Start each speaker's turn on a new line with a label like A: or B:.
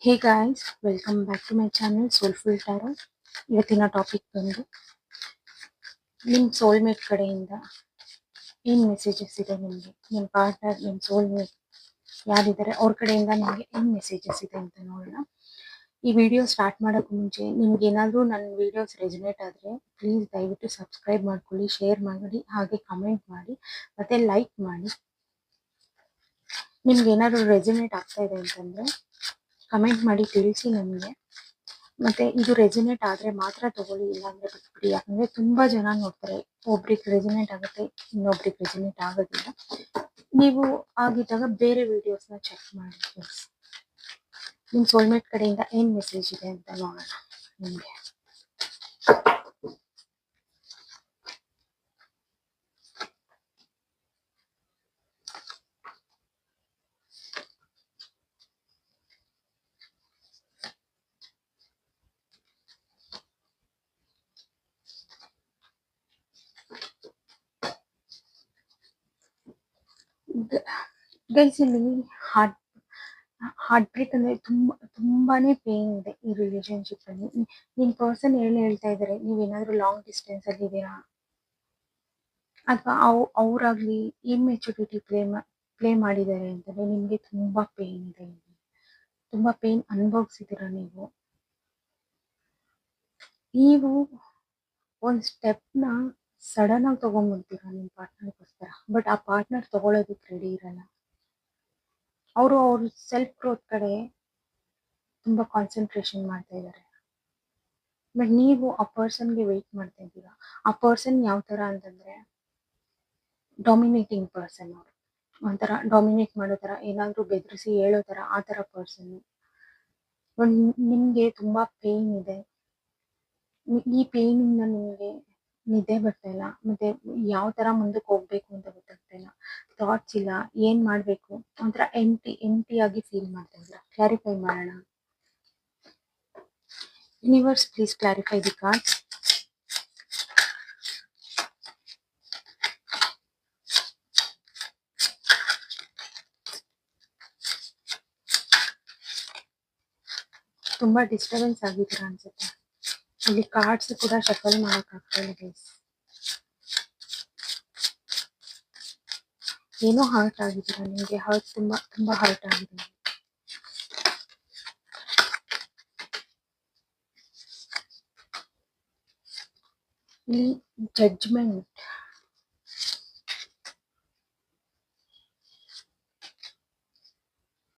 A: Hey guys, welcome back to my channel soulful tarot. ಇವತ್ತಿನ topic ಬಂದು ನಿಮ್ಮ soulmate ಕಡೆಯಿಂದ ಏನು ಮೆಸೇಜಸ್ ಇದೆ ನಿಮಗೆ, ನಿಮ್ಮ ಪಾರ್ಟ್ನರ್, ನಿಮ್ಮ ಸೋಲ್ಮೇಟ್ ಯಾರಿದ್ದಾರೆ ಅವ್ರ ಕಡೆಯಿಂದ ನಿಮಗೆ ಏನು ಮೆಸೇಜಸ್ ಇದೆ ಅಂತ ನೋಡೋಣ. ಈ ವಿಡಿಯೋ ಸ್ಟಾರ್ಟ್ ಮಾಡೋಕ್ಕೂ ಮುಂಚೆ ನಿಮ್ಗೆ ಏನಾದರೂ ನನ್ನ ವಿಡಿಯೋಸ್ ರೆಸೊನೇಟ್ ಆದರೆ ಪ್ಲೀಸ್ ದಯವಿಟ್ಟು ಸಬ್ಸ್ಕ್ರೈಬ್ ಮಾಡ್ಕೊಳ್ಳಿ, ಶೇರ್ ಮಾಡಿ, ಹಾಗೆ ಕಮೆಂಟ್ ಮಾಡಿ ಮತ್ತು ಲೈಕ್ ಮಾಡಿ. ನಿಮ್ಗೆ ಏನಾದರೂ ರೆಸೊನೇಟ್ ಆಗ್ತಾ ಇದೆ ಅಂತಂದರೆ ಕಮೆಂಟ್ ಮಾಡಿ ತಿಳಿಸಿ ನಮಗೆ. ಮತ್ತೆ ಇದು ರೆಸೊನೇಟ್ ಆದರೆ ಮಾತ್ರ ತಗೊಳ್ಳಿ, ಇಲ್ಲಾಂದ್ರೆ ಬಿಟ್ಬಿಡಿ. ಯಾಕಂದ್ರೆ ತುಂಬಾ ಜನ ನೋಡ್ತಾರೆ, ಒಬ್ರಿಗೆ ರೆಸೊನೇಟ್ ಆಗುತ್ತೆ, ಇನ್ನೊಬ್ರಿಗೆ ರೆಸೊನೇಟ್ ಆಗೋದಿಲ್ಲ. ನೀವು ಆಗಿದ್ದಾಗ ಬೇರೆ ವಿಡಿಯೋಸ್ನ ಚೆಕ್ ಮಾಡಿ ಫ್ರೆಂಡ್ಸ್. ನಿಮ್ಮ ಸೋಲ್ಮೇಟ್ ಕಡೆಯಿಂದ ಏನು ಮೆಸೇಜ್ ಇದೆ ಅಂತ ನೋಡೋಣ ನಿಮಗೆ. ಗೈಸ್, ಇಲ್ಲಿ ಹಾರ್ಟ್ ಬ್ರೇಕ್ ಅಂದ್ರೆ ತುಂಬಾನೇ ಪೇನ್ ಇದೆ ಈ ರಿಲೇಶನ್ಶಿಪ್ ಅಲ್ಲಿ. ನಿಮ್ ಪರ್ಸನ್ ಹೇಳ್ತಾ ಇದಾರೆ, ನೀವೇನಾದ್ರೂ ಲಾಂಗ್ ಡಿಸ್ಟೆನ್ಸ್ ಅಲ್ಲಿ ಇದ್ದೀರಾ, ಅಥವಾ ಅವ್ರಾಗ್ಲಿ ಇಮ್ಮೆಚುರಿಟಿ ಪ್ಲೇ ಮಾಡಿದ್ದಾರೆ ಅಂತಂದ್ರೆ ನಿಮ್ಗೆ ತುಂಬಾ ಪೇನ್ ಇದೆ, ತುಂಬಾ ಪೇನ್ ಅನುಭವಿಸಿದ್ದೀರಾ ನೀವು ಒಂದ್ ಸ್ಟೆಪ್ನ ಸಡನ್ ಆಗಿ ತಗೊಂಡ್ಬಿಡ್ತೀರಾ ನಿಮ್ ಪಾರ್ಟ್ನರ್ಗೋಸ್ಕರ. ಬಟ್ ಆ ಪಾರ್ಟ್ನರ್ ತಗೊಳ್ಳೋದಕ್ಕೆ ರೆಡಿ ಇರಲ್ಲ. ಅವರು ಅವ್ರ ಸೆಲ್ಫ್ ಗ್ರೋತ್ ಕಡೆ ತುಂಬಾ ಕಾನ್ಸಂಟ್ರೇಷನ್ ಮಾಡ್ತಾ ಇದ್ದಾರೆ. ಬಟ್ ನೀವು ಆ ಪರ್ಸನ್ಗೆ ವೆಯ್ಟ್ ಮಾಡ್ತಾ ಇದ್ದೀರಾ. ಆ ಪರ್ಸನ್ ಯಾವ ತರ ಅಂತಂದ್ರೆ ಡಾಮಿನೇಟಿಂಗ್ ಪರ್ಸನ್. ಅವರು ಒಂಥರ ಡಾಮಿನೇಟ್ ಮಾಡೋ ತರ, ಏನಾದ್ರೂ ಬೆದರಿಸಿ ಹೇಳೋ ತರ, ಆ ತರ ಪರ್ಸನ್. ನಿಮ್ಗೆ ತುಂಬಾ ಪೇನ್ ಇದೆ. ಈ ಪೇನ್ ಇಂದ ನಿಮ್ಗೆ ನಿದ್ದೆ ಬರ್ತಾ ಇಲ್ಲ, ಮತ್ತೆ ಯಾವ ತರ ಮುಂದಕ್ಕೆ ಹೋಗ್ಬೇಕು ಅಂತ ಗೊತ್ತಾಗ್ತಾ ಇಲ್ಲ, ಥಾಟ್ಸ್ ಇಲ್ಲ, ಏನ್ ಮಾಡ್ಬೇಕು, ಒಂಥರ ಎಂಟಿ ಆಗಿ ಫೀಲ್ ಮಾಡ್ತಾ ಇದ್ದೀರಾ. ಕ್ಲಾರಿಫೈ ಮಾಡೋಣ. Universe, please clarify the cards. ತುಂಬಾ ಡಿಸ್ಟರ್ಬೆನ್ಸ್ ಆಗಿದ್ದೀರಾ ಅನ್ಸುತ್ತೆ. ಇಲ್ಲಿ ಕಾರ್ಡ್ಸ್ ಕೂಡ ಶಫಲ್ ಮಾಡಕ್ ಆಗ್ತಾ ಇಲ್ಲ ಗೈಸ್. ಏನೋ ಹರ್ಟ್ ಆಗಿದ್ದೀರಾ, ನಿಮಗೆ ಹರ್ಟ್ ತುಂಬಾ ಹರ್ಟ್ ಆಗಿದೆ. ಇಲ್ಲಿ ಜಡ್ಜ್ಮೆಂಟ್